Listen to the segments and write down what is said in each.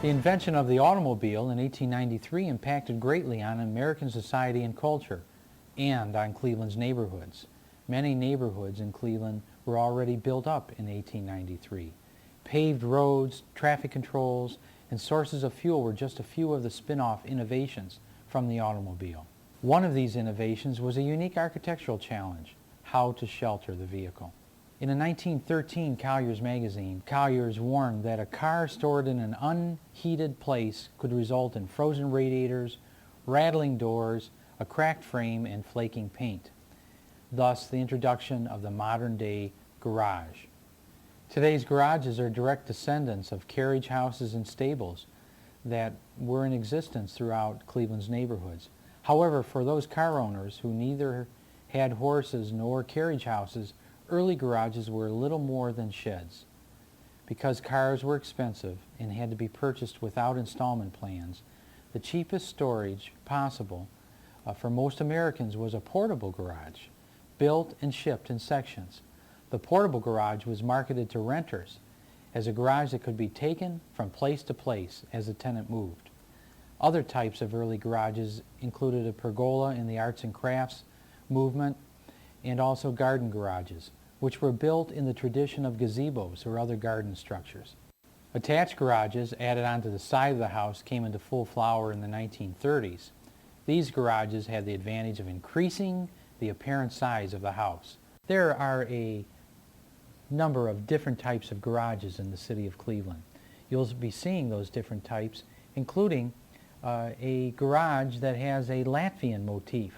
The invention of the automobile in 1893 impacted greatly on American society and culture, and on Cleveland's neighborhoods. Many neighborhoods in Cleveland were already built up in 1893. Paved roads, traffic controls, and sources of fuel were just a few of the spin-off innovations from the automobile. One of these innovations was a unique architectural challenge: how to shelter the vehicle. In a 1913 Collier's magazine, Collier's warned that a car stored in an unheated place could result in frozen radiators, rattling doors, a cracked frame, and flaking paint. Thus, the introduction of the modern-day garage. Today's garages are direct descendants of carriage houses and stables that were in existence throughout Cleveland's neighborhoods. However, for those car owners who neither had horses nor carriage houses, early garages were little more than sheds. Because cars were expensive and had to be purchased without installment plans, the cheapest storage possible for most Americans was a portable garage, built and shipped in sections. The portable garage was marketed to renters as a garage that could be taken from place to place as the tenant moved. Other types of early garages included a pergola in the arts and crafts movement, and also garden garages, which were built in the tradition of gazebos or other garden structures. Attached garages added onto the side of the house came into full flower in the 1930s. These garages had the advantage of increasing the apparent size of the house. There are a number of different types of garages in the city of Cleveland. You'll be seeing those different types, including a garage that has a Latvian motif.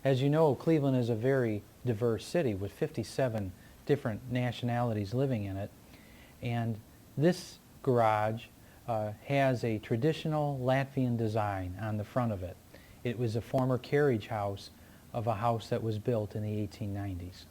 As you know, Cleveland is a very diverse city with 57 different nationalities living in it, and this garage has a traditional Latvian design on the front of it. It was a former carriage house of a house that was built in the 1890s.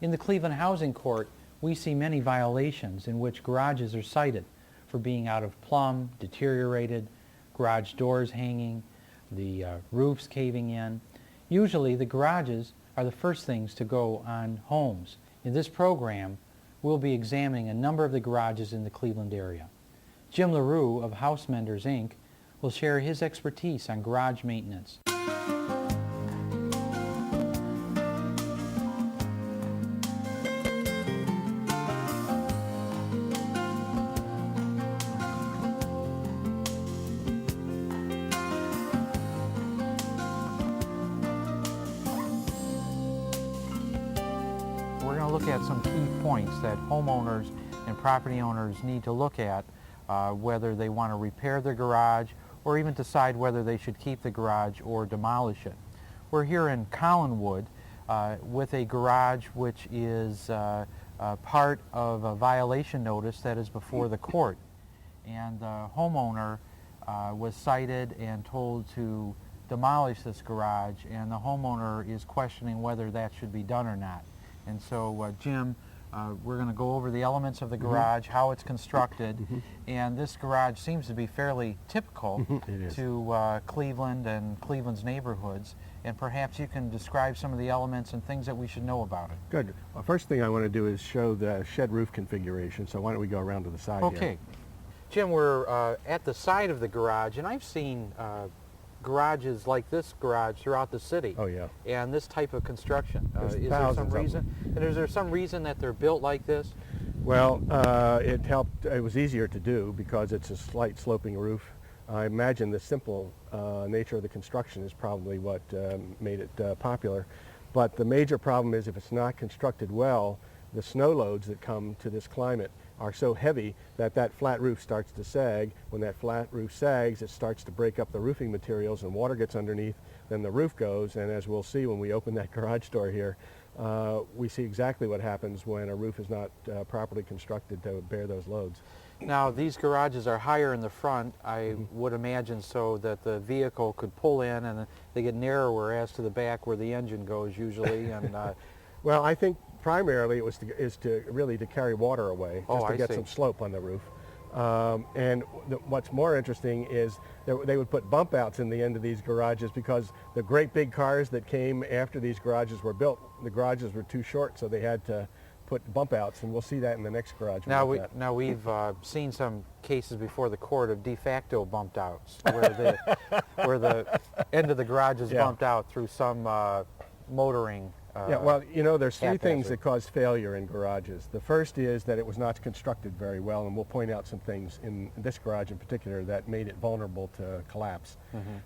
In the Cleveland Housing Court, we see many violations in which garages are cited for being out of plumb, deteriorated, garage doors hanging, the roofs caving in. Usually the garages are the first things to go on homes. In this program, we'll be examining a number of the garages in the Cleveland area. Jim LaRue of House Menders, Inc. will share his expertise on garage maintenance. We're going to look at some key points that homeowners and property owners need to look at, whether they want to repair their garage or even decide whether they should keep the garage or demolish it. We're here in Collinwood with a garage which is part of a violation notice that is before the court. And the homeowner was cited and told to demolish this garage, and the homeowner is questioning whether that should be done or not. And so, Jim, we're going to go over the elements of the garage, how it's constructed, and this garage seems to be fairly typical to Cleveland and Cleveland's neighborhoods, and perhaps you can describe some of the elements and things that we should know about it. Good. Well, first thing I want to do is show the shed roof configuration, so why don't we go around to the side Okay. here. Jim, we're at the side of the garage, and I've seen garages like this garage throughout the city. Oh, yeah. And this type of construction. There's Is there thousands some of them. reason? And is there some reason that they're built like this? Well, it was easier to do because it's a slight sloping roof. I imagine the simple nature of the construction is probably what made it popular. But the major problem is if it's not constructed well, the snow loads that come to this climate are so heavy that that flat roof starts to sag. When that flat roof sags, it starts to break up the roofing materials and water gets underneath, then the roof goes, and as we'll see when we open that garage door here, we see exactly what happens when a roof is not properly constructed to bear those loads. Now, these garages are higher in the front, I would imagine, so that the vehicle could pull in, and they get narrower as to the back where the engine goes usually. And well, I think primarily it was really to carry water away, just to get some slope on the roof. And what's more interesting is that they would put bump outs in the end of these garages because the great big cars that came after these garages were built, the garages were too short, so they had to put bump outs, and we'll see that in the next garage. Now we've seen some cases before the court of de facto bumped outs, where the end of the garage is Yeah. bumped out through some motoring. Yeah, well, you know, there's three things haphazard. that cause failure in garages. The first is that it was not constructed very well, and we'll point out some things in this garage in particular that made it vulnerable to collapse.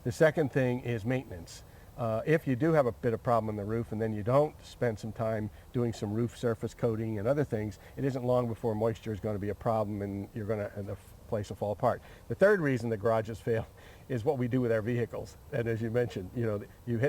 The second thing is maintenance. If you do have a bit of problem in the roof and then you don't spend some time doing some roof surface coating and other things, it isn't long before moisture is going to be a problem and the place will fall apart. The third reason the garages fail is what we do with our vehicles. And as you mentioned, you know,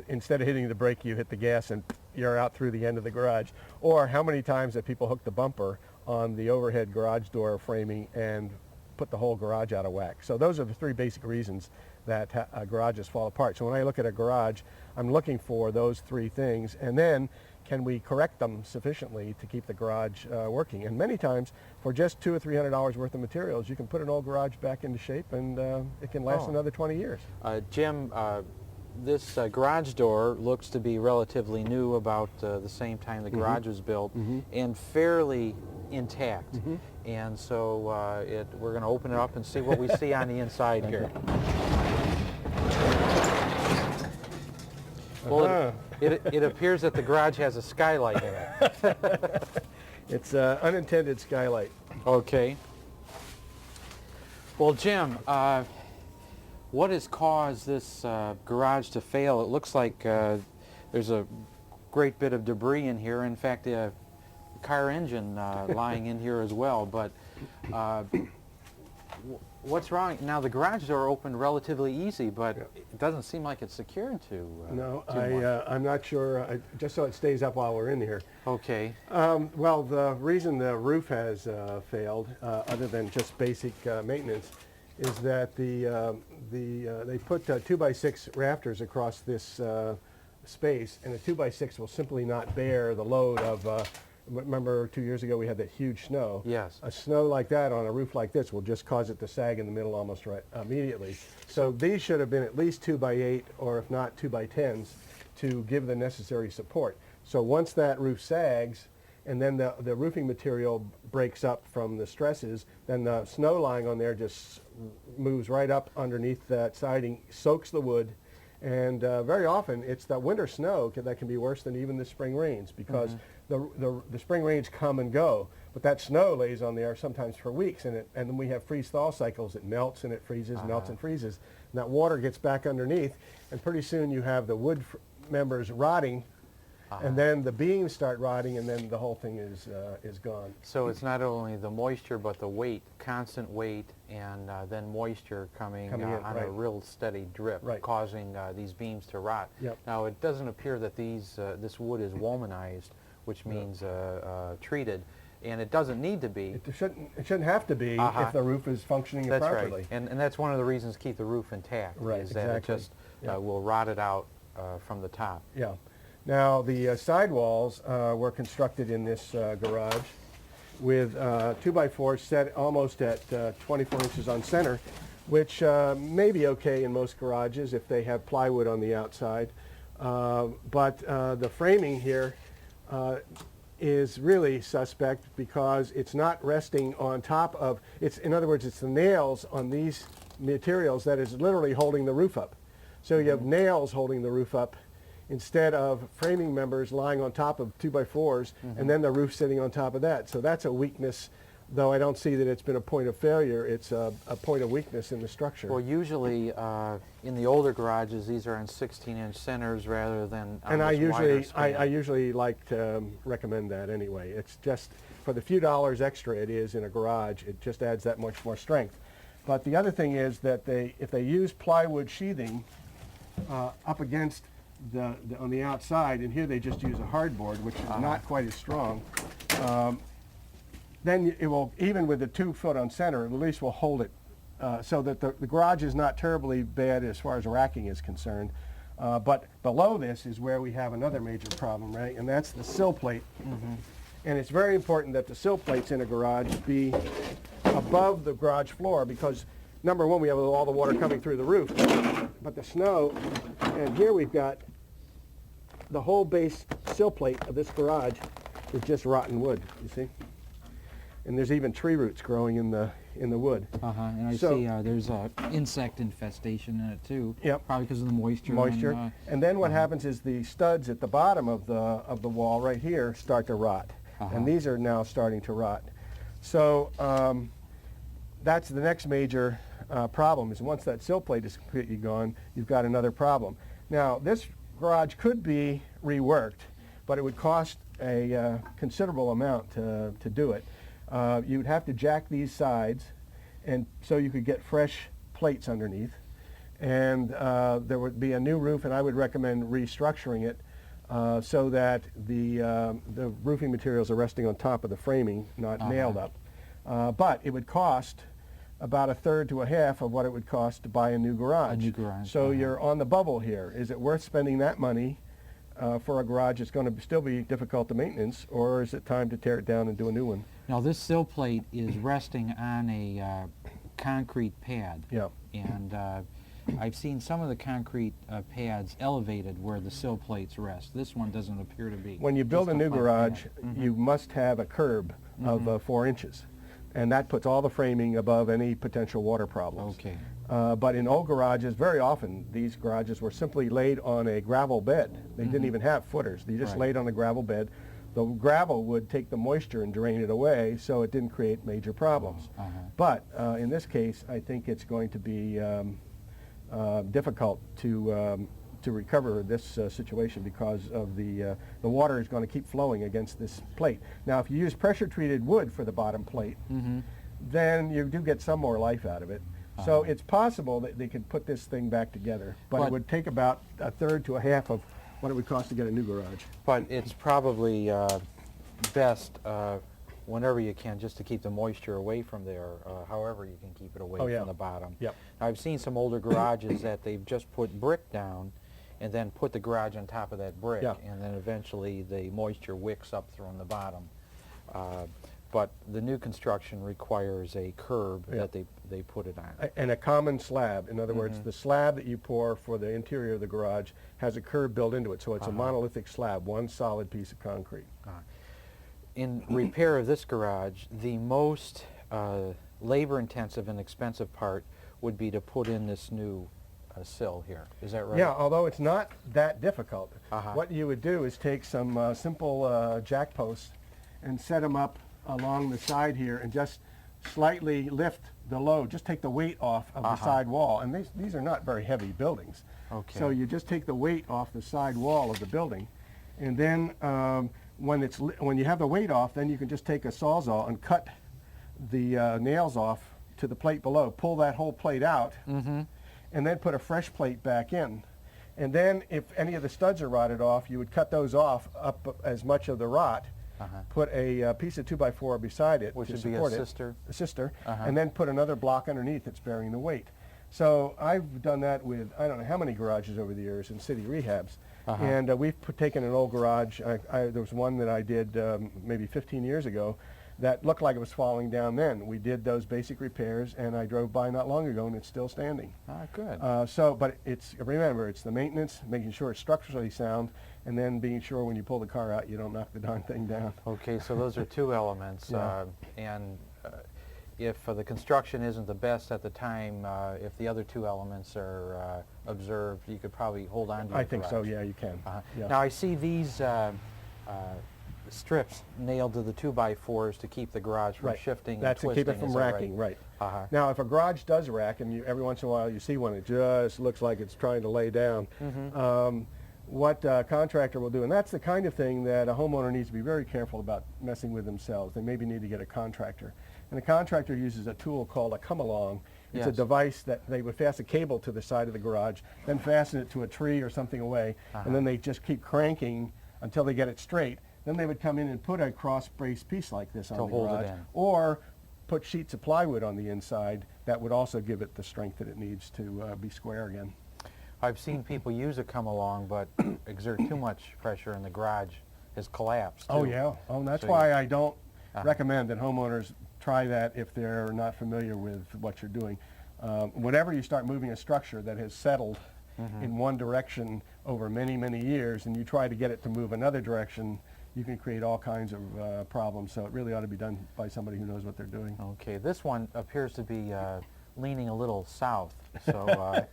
instead of hitting the brake, you hit the gas and you're out through the end of the garage. Or how many times have people hooked the bumper on the overhead garage door framing and put the whole garage out of whack. So those are the three basic reasons that garages fall apart. So when I look at a garage, I'm looking for those three things, and then can we correct them sufficiently to keep the garage working? And many times, for just $200 or $300 worth of materials, you can put an old garage back into shape, and it can last another 20 years. Jim, this garage door looks to be relatively new, about the same time the garage was built, and fairly intact. And so we're going to open it up and see what we see on the inside here. Well, it appears that the garage has a skylight in it. It's an unintended skylight. Okay. Well, Jim, what has caused this garage to fail? It looks like there's a great bit of debris in here. In fact, a car engine lying in here as well. But what's wrong? Now, the garage door opened relatively easy, but it doesn't seem like it's secured to No, too much. I'm not sure, just so it stays up while we're in here. Okay. Well, the reason the roof has failed, other than just basic maintenance, is that they put 2x6 rafters across this space, and a 2x6 will simply not bear the load of, remember 2 years ago we had that huge snow? Yes. A snow like that on a roof like this will just cause it to sag in the middle almost right immediately. So these should have been at least 2x8, or if not 2x10s, to give the necessary support. So once that roof sags, and then the roofing material breaks up from the stresses, then the snow lying on there just moves right up underneath that siding, soaks the wood, and very often it's the winter snow that can be worse than even the spring rains, because the spring rains come and go, but that snow lays on there sometimes for weeks, and then we have freeze-thaw cycles. It melts and it freezes, melts and freezes, and that water gets back underneath, and pretty soon you have the wood members rotting, and then the beams start rotting, and then the whole thing is gone. So it's not only the moisture, but the weight, constant weight, and then moisture coming in, on a right. real steady drip, Right. causing these beams to rot. Yep. Now, it doesn't appear that this wood is womanized, which means treated, and it doesn't need to be. It shouldn't have to be if the roof is functioning That's properly. right, and that's one of the reasons to keep the roof intact, Right, is that exactly. it just Yeah. will rot it out from the top. Yeah. Now, the sidewalls were constructed in this garage with 2x4s set almost at 24 inches on center, which may be okay in most garages if they have plywood on the outside. But the framing here is really suspect, because it's not resting on top of, in other words, it's the nails on these materials that is literally holding the roof up. So you have nails holding the roof up, instead of framing members lying on top of 2x4s, and then the roof sitting on top of that. So that's a weakness, though I don't see that it's been a point of failure. It's a point of weakness in the structure. Well, usually in the older garages, these are in 16-inch centers rather than on And I this wider usually, span. I usually like to recommend that anyway. It's just, for the few dollars extra it is in a garage, it just adds that much more strength. But the other thing is that if they use plywood sheathing up against on the outside, and here they just use a hardboard, which is not quite as strong, then it will, even with the 2 foot on center, at least will hold it so that the garage is not terribly bad as far as racking is concerned. But below this is where we have another major problem, right? And that's the sill plate. And it's very important that the sill plates in a garage be above the garage floor, because number one, we have all the water coming through the roof, but the snow, and here we've got the whole base sill plate of this garage is just rotten wood, you see? And there's even tree roots growing in the wood. And I So- see there's a insect infestation in it too. Yep. Probably because of the moisture. Moisture. And then what happens is the studs at the bottom of the wall right here start to rot. And these are now starting to rot. So that's the next major problem, is once that sill plate is completely gone, you've got another problem. Now, this garage could be reworked, but it would cost a considerable amount to do it. You'd have to jack these sides, and so you could get fresh plates underneath. And there would be a new roof, and I would recommend restructuring it so that the roofing materials are resting on top of the framing, not nailed up. But it would cost about 1/3 to 1/2 of what it would cost to buy a new garage. A new garage, So you're on the bubble here. Is it worth spending that money for a garage that's going to still be difficult to maintenance, or is it time to tear it down and do a new one? Now this sill plate is resting on a concrete pad. Yeah. And I've seen some of the concrete pads elevated where the sill plates rest. This one doesn't appear to be. When you build a Just new flat garage, pad. you must have a curb of 4 inches. And that puts all the framing above any potential water problems. Okay. But in old garages, very often, these garages were simply laid on a gravel bed. They didn't even have footers. They just Right. laid on a gravel bed. The gravel would take the moisture and drain it away, so it didn't create major problems. But in this case, I think it's going to be difficult to recover this situation because of the water is going to keep flowing against this plate. Now, if you use pressure-treated wood for the bottom plate, then you do get some more life out of it. So it's possible that they could put this thing back together, but it would take about 1/3 to 1/2 of what it would cost to get a new garage. But it's probably best whenever you can, just to keep the moisture away from there, however you can keep it away Oh, yeah. from the bottom. Yep. I've seen some older garages that they've just put brick down and then put the garage on top of that brick, Yeah. and then eventually the moisture wicks up from the bottom. But the new construction requires a curb Yeah. that they put it on. And a common slab. In other words, the slab that you pour for the interior of the garage has a curb built into it, so it's a monolithic slab, one solid piece of concrete. In repair of this garage, the most labor-intensive and expensive part would be to put in this new sill here. Is that right? Yeah, although it's not that difficult. Uh-huh. What you would do is take some simple jack posts and set them up along the side here and just slightly lift the load. Just take the weight off of the side wall. And these are not very heavy buildings. Okay. So you just take the weight off the side wall of the building. And then when you have the weight off, then you can just take a Sawzall and cut the nails off to the plate below. Pull that whole plate out. And then put a fresh plate back in. And then if any of the studs are rotted off, you would cut those off up as much of the rot, put a piece of 2x4 beside it Which to would be a support it, sister. a sister, and then put another block underneath that's bearing the weight. So I've done that with I don't know how many garages over the years in city rehabs. And we've taken an old garage. There was one that I did maybe 15 years ago that looked like it was falling down then. We did those basic repairs, and I drove by not long ago, and it's still standing. Good. But remember, it's the maintenance, making sure it's structurally sound, and then being sure when you pull the car out, you don't knock the darn thing down. Okay, so those are two elements. Yeah. And if the construction isn't the best at the time, if the other two elements are observed, you could probably hold on to your I think so, garage. yeah, you can. Yeah. Now I see these strips nailed to the 2x4s to keep the garage from Right. shifting That's to and keep twisting. it from is that racking, right. Now, Now, if a garage does rack, and every once in a while you see one, it just looks like it's trying to lay down, what a contractor will do, and that's the kind of thing that a homeowner needs to be very careful about messing with themselves. They maybe need to get a contractor. And the contractor uses a tool called a come-along. It's a Yes. device that they would fasten a cable to the side of the garage, then fasten it to a tree or something away, and then they just keep cranking until they get it straight. Then they would come in and put a cross-brace piece like this on To the hold it garage, in. or put sheets of plywood on the inside that would also give it the strength that it needs to be square again. I've seen people use a come-along, but exert too much pressure and the garage has collapsed. Oh too. yeah, and that's So why I don't recommend that homeowners try that if they're not familiar with what you're doing. Whenever you start moving a structure that has settled in one direction over many, many years, and you try to get it to move another direction, you can create all kinds of problems. So it really ought to be done by somebody who knows what they're doing. Okay, this one appears to be leaning a little south, so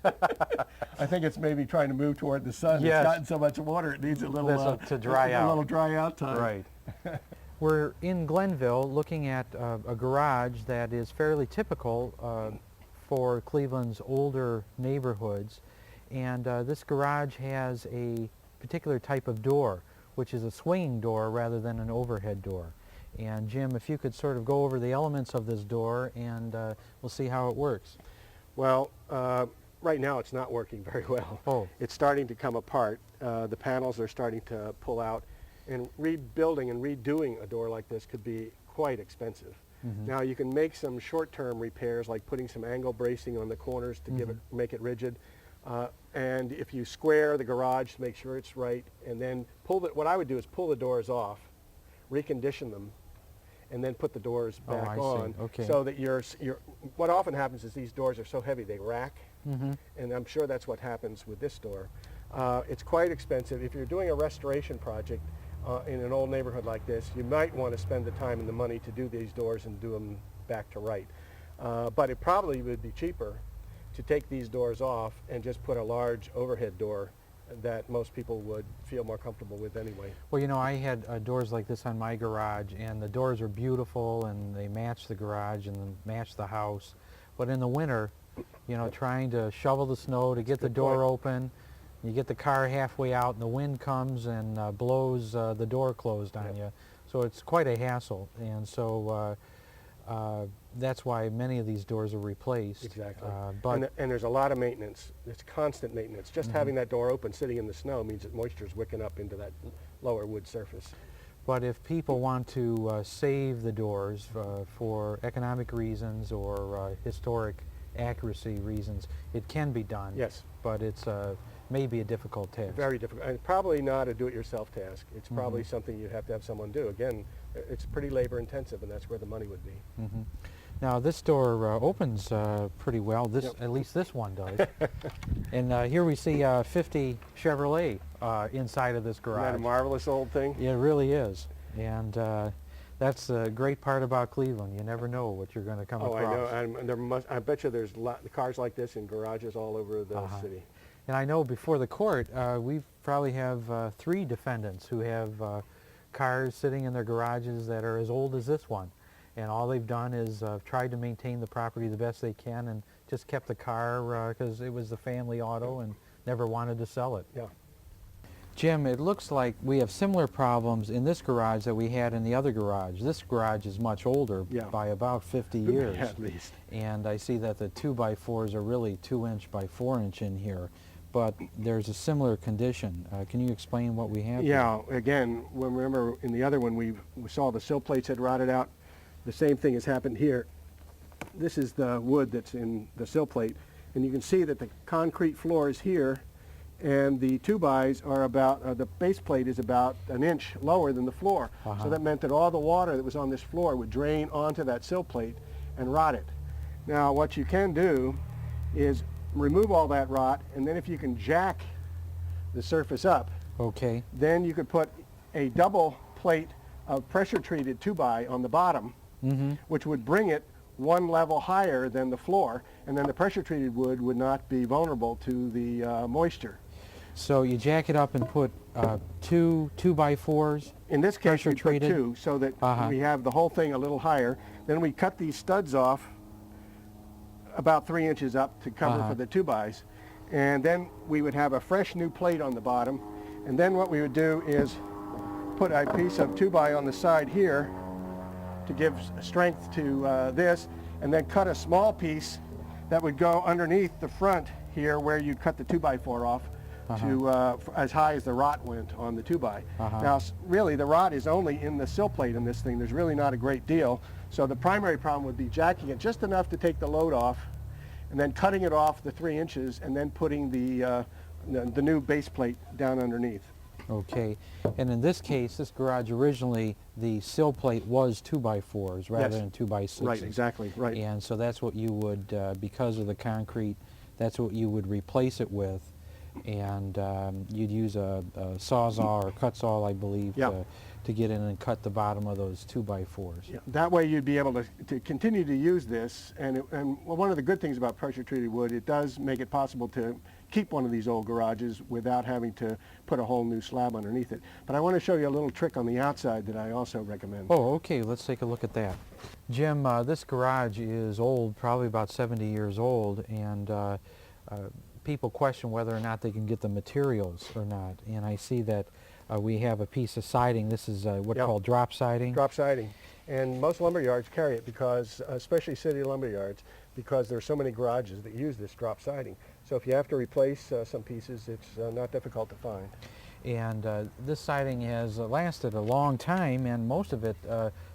I think it's maybe trying to move toward the sun. Yes. It's gotten so much water, it needs a little to dry out. A little dry out time. right. We're in Glenville looking at a garage that is fairly typical for Cleveland's older neighborhoods, and this garage has a particular type of door, which is a swinging door rather than an overhead door. And Jim, if you could sort of go over the elements of this door, and we'll see how it works. Well, right now it's not working very well. Oh. It's starting to come apart. The panels are starting to pull out, and rebuilding and redoing a door like this could be quite expensive. Mm-hmm. Now you can make some short-term repairs, like putting some angle bracing on the corners to give it, make it rigid. And if you square the garage to make sure it's right, and then what I would do is pull the doors off, recondition them, and then put the doors back I see. on. Okay. So that what often happens is these doors are so heavy they rack, Mm-hmm. and I'm sure that's what happens with this door. It's quite expensive. If you're doing a restoration project in an old neighborhood like this, you might want to spend the time and the money to do these doors and do them back to right. But it probably would be cheaper to take these doors off and just put a large overhead door that most people would feel more comfortable with anyway. Well, you know, I had doors like this on my garage, and the doors are beautiful, and they match the garage and match the house. But in the winter, you know, trying to shovel the snow to get the Good door point. open, you get the car halfway out, and the wind comes and blows the door closed on Yep. you. So it's quite a hassle, and so that's why many of these doors are replaced. Exactly. But And there's a lot of maintenance. It's constant maintenance. Just having that door open sitting in the snow means that moisture is wicking up into that lower wood surface. But if people want to save the doors for economic reasons or historic accuracy reasons, it can be done. Yes. But it's maybe a difficult task. Very difficult. And probably not a do-it-yourself task. It's probably something you'd have to have someone do. Again, it's pretty labor-intensive, and that's where the money would be. Mhm. Now this door opens pretty well. This, Yep. at least this one does. And here we see 50 Chevrolet inside of this Isn't garage. that a marvelous old thing? Yeah, it really is. And that's the great part about Cleveland. You never know what you're going to come Oh, across. I know. I bet you there's cars like this in garages all over the city. And I know before the court, we probably have 3 defendants who have cars sitting in their garages that are as old as this one. And all they've done is tried to maintain the property the best they can and just kept the car because it was the family auto and never wanted to sell it. Yeah. Jim, it looks like we have similar problems in this garage that we had in the other garage. This garage is much older Yeah. by about 50 years. At least. And I see that the 2x4s are really 2-inch by 4-inch in here. But there's a similar condition. Can you explain what we have here? Yeah, again, remember in the other one we saw the sill plates had rotted out. The same thing has happened here. This is the wood that's in the sill plate, and you can see that the concrete floor is here, and the 2x are about, the base plate is about an inch lower than the floor. So that meant that all the water that was on this floor would drain onto that sill plate and rot it. Now what you can do is remove all that rot, and then if you can jack the surface up, Okay. then you could put a double plate of pressure treated 2x on the bottom, which would bring it one level higher than the floor, and then the pressure treated wood would not be vulnerable to the moisture. So you jack it up and put 2x4s. In this case, Pressure we put treated? 2 so that we have the whole thing a little higher. Then we cut these studs off about 3 inches up to cover for the 2x. And then we would have a fresh new plate on the bottom. And then what we would do is put a piece of 2x on the side here to give strength to this, and then cut a small piece that would go underneath the front here where you'd cut the 2x4 off to as high as the rot went on the 2x. Now really the rot is only in the sill plate in this thing. There's really not a great deal. So the primary problem would be jacking it just enough to take the load off, and then cutting it off the 3 inches, and then putting the new base plate down underneath. Okay. And in this case, this garage originally, the sill plate was 2x4s rather than 2x6s. Right, exactly, right. And so that's what you would, because of the concrete, that's what you would replace it with. and you'd use a sawzall or cut saw, I believe, Yeah. to get in and cut the bottom of those 2x4s. Yeah, that way you'd be able to continue to use this, and well, one of the good things about pressure-treated wood, it does make it possible to keep one of these old garages without having to put a whole new slab underneath it. But I want to show you a little trick on the outside that I also recommend. Oh, okay, let's take a look at that. Jim, this garage is old, probably about 70 years old, and people question whether or not they can get the materials or not. And I see that we have a piece of siding. This is what's Yep. called drop siding. Drop siding. And most lumber yards carry it because, especially city lumber yards, because there are so many garages that use this drop siding. So if you have to replace some pieces, it's not difficult to find. And this siding has lasted a long time, and most of it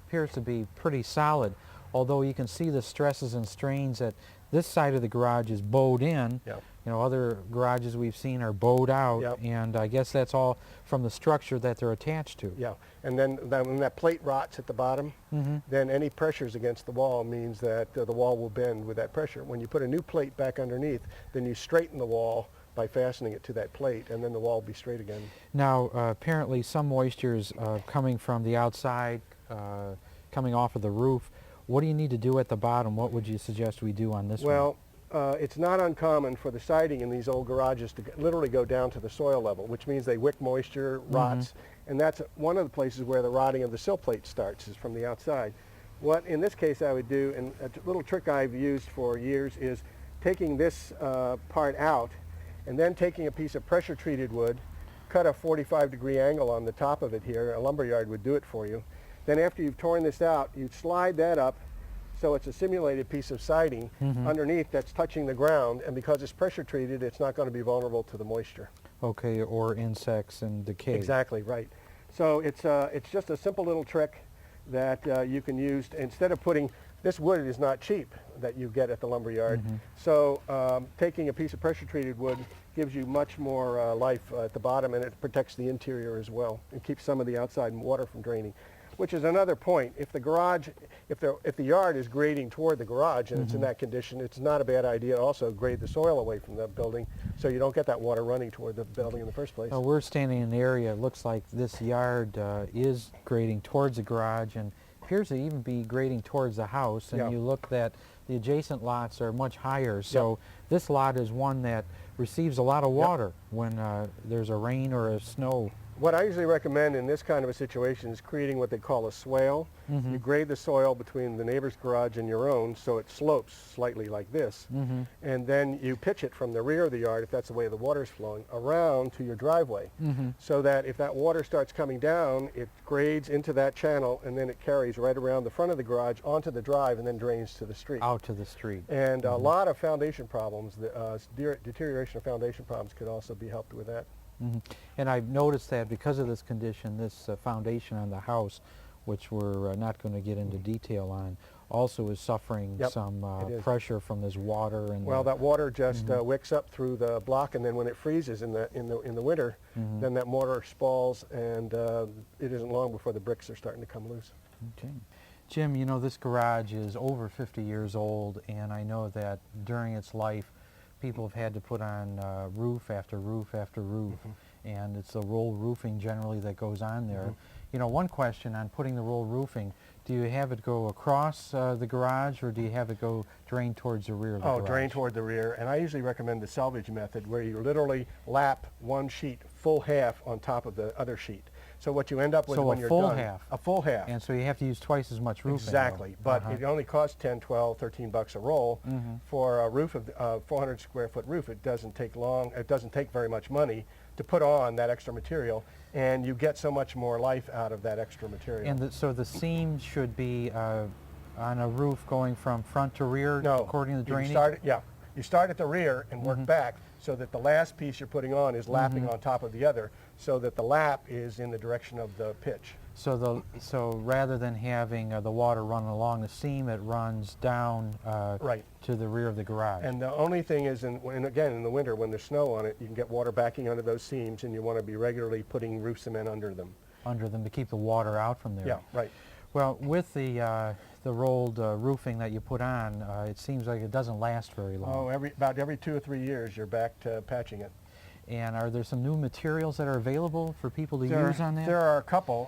appears to be pretty solid. Although you can see the stresses and strains that this side of the garage is bowed in. Yep. You know, other garages we've seen are bowed out, Yep. and I guess that's all from the structure that they're attached to. Yeah, and then when that plate rots at the bottom, Mm-hmm. then any pressures against the wall means that the wall will bend with that pressure. When you put a new plate back underneath, then you straighten the wall by fastening it to that plate, and then the wall will be straight again. Now, apparently some moisture is coming from the outside, coming off of the roof. What do you need to do at the bottom? What would you suggest we do on this one? Well, it's not uncommon for the siding in these old garages to literally go down to the soil level, which means they wick moisture, rots, and that's one of the places where the rotting of the sill plate starts, is from the outside. What in this case I would do, and a little trick I've used for years, is taking this part out and then taking a piece of pressure treated wood, cut a 45-degree angle on the top of it here. A lumber yard would do it for you. Then after you've torn this out, you'd slide that up so it's a simulated piece of siding underneath that's touching the ground, and because it's pressure treated, it's not going to be vulnerable to the moisture. Okay, or insects and decay. Exactly, right. So it's just a simple little trick that you can use instead of putting, this wood is not cheap that you get at the lumber yard. So taking a piece of pressure treated wood gives you much more life at the bottom, and it protects the interior as well and keeps some of the outside water from draining. Which is another point. If the garage, if the yard is grading toward the garage and it's in that condition, it's not a bad idea to also grade the soil away from the building so you don't get that water running toward the building in the first place. We're standing in an area, it looks like this yard is grading towards the garage and appears to even be grading towards the house. And Yeah. you look that the adjacent lots are much higher. So this lot is one that receives a lot of water when there's a rain or a snow. What I usually recommend in this kind of a situation is creating what they call a swale. You grade the soil between the neighbor's garage and your own so it slopes slightly like this. And then you pitch it from the rear of the yard, if that's the way the water is flowing, around to your driveway. So that if that water starts coming down, it grades into that channel and then it carries right around the front of the garage onto the drive and then drains to the street. Out to the street. And a lot of foundation problems, deterioration of foundation problems could also be helped with that. And I've noticed that because of this condition, this foundation on the house, which we're not going to get into detail on, also is suffering some it is. pressure from this water. And Well, that water just wicks up through the block, and then when it freezes in the winter, then that mortar spalls, and it isn't long before the bricks are starting to come loose. Okay. Jim, you know, this garage is over 50 years old, and I know that during its life, people have had to put on roof after roof after roof, and it's the roll roofing generally that goes on there. You know, one question on putting the roll roofing, do you have it go across the garage, or do you have it go drain towards the rear of the garage? Drain toward the rear, and I usually recommend the salvage method where you literally lap one sheet full half on top of the other sheet. So what you end up with So when a you're full done, half. a full half. And so you have to use twice as much roofing. Exactly, though. but it only costs 10, 12, 13 bucks a roll. For a roof of 400 square foot roof, it doesn't take long, it doesn't take very much money to put on that extra material, and you get so much more life out of that extra material. And so the seam should be on a roof going from front to rear according to the drainage? You start at the rear and work back so that the last piece you're putting on is lapping on top of the other, so that the lap is in the direction of the pitch. So rather than having the water running along the seam, it runs down Right. to the rear of the garage. And the only thing is, again, in the winter when there's snow on it, you can get water backing under those seams, and you want to be regularly putting roof cement under them. Under them to keep the water out from there. Yeah, right. Well, with the rolled roofing that you put on, it seems like it doesn't last very long. Oh, about every 2 or 3 years, you're back to patching it. And are there some new materials that are available for people to use on that? There are a couple.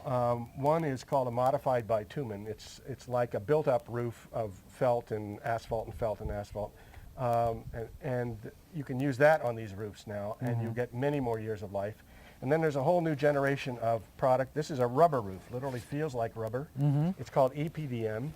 One is called a modified bitumen. It's like a built-up roof of felt and asphalt and felt and asphalt. And you can use that on these roofs now, and you get many more years of life. And then there's a whole new generation of product. This is a rubber roof, literally feels like rubber. It's called EPDM.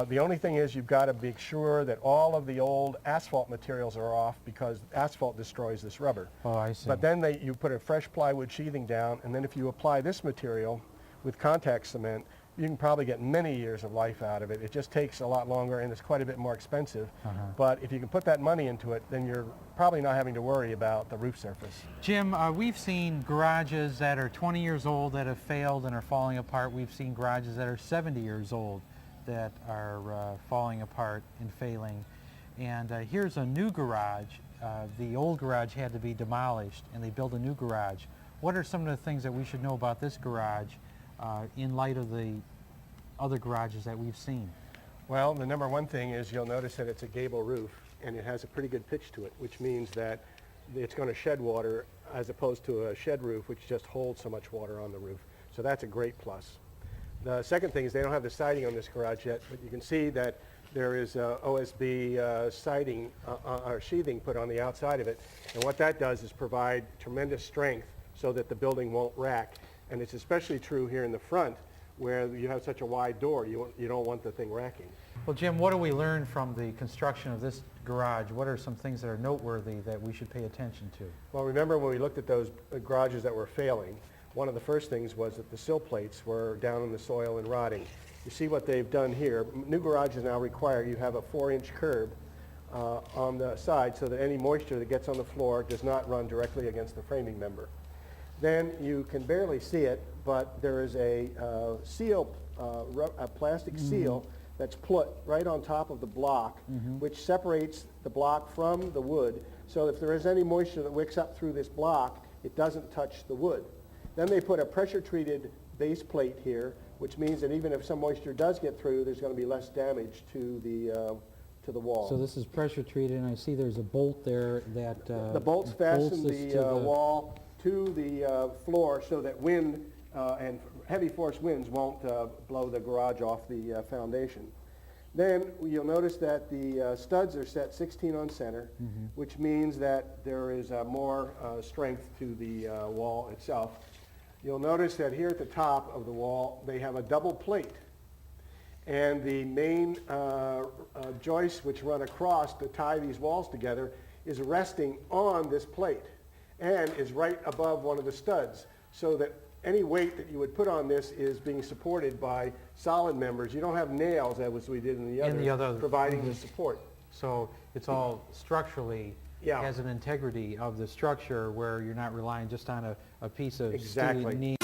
The only thing is you've got to make sure that all of the old asphalt materials are off, because asphalt destroys this rubber. Oh, I see. But then you put a fresh plywood sheathing down, and then if you apply this material with contact cement, you can probably get many years of life out of it. It just takes a lot longer, and it's quite a bit more expensive. But if you can put that money into it, then you're probably not having to worry about the roof surface. Jim, we've seen garages that are 20 years old that have failed and are falling apart. We've seen garages that are 70 years old that are falling apart and failing. And here's a new garage. The old garage had to be demolished, and they built a new garage. What are some of the things that we should know about this garage in light of the other garages that we've seen? Well, the number one thing is you'll notice that it's a gable roof, and it has a pretty good pitch to it, which means that it's going to shed water as opposed to a shed roof, which just holds so much water on the roof. So that's a great plus. The second thing is they don't have the siding on this garage yet, but you can see that there is OSB siding or sheathing put on the outside of it. And what that does is provide tremendous strength so that the building won't rack. And it's especially true here in the front, where you have such a wide door. You don't want the thing racking. Well, Jim, what do we learn from the construction of this garage? What are some things that are noteworthy that we should pay attention to? Well, remember when we looked at those garages that were failing, one of the first things was that the sill plates were down in the soil and rotting. You see what they've done here. New garages now require you have a 4-inch curb on the side so that any moisture that gets on the floor does not run directly against the framing member. Then you can barely see it, but there is a seal, a plastic seal that's put right on top of the block, which separates the block from the wood. So if there is any moisture that wicks up through this block, it doesn't touch the wood. Then they put a pressure-treated base plate here, which means that even if some moisture does get through, there's going to be less damage to the wall. So this is pressure treated, and I see there's a bolt there that The bolts fasten this the to wall to the floor so that wind and heavy force winds won't blow the garage off the foundation. Then you'll notice that the studs are set 16 on center, which means that there is more strength to the wall itself. You'll notice that here at the top of the wall, they have a double plate. And the main joists which run across to tie these walls together is resting on this plate and is right above one of the studs, so that any weight that you would put on this is being supported by solid members. You don't have nails, as we did in the other providing the support. So it's all structurally has an integrity of the structure where you're not relying just on a piece of Exactly. student need.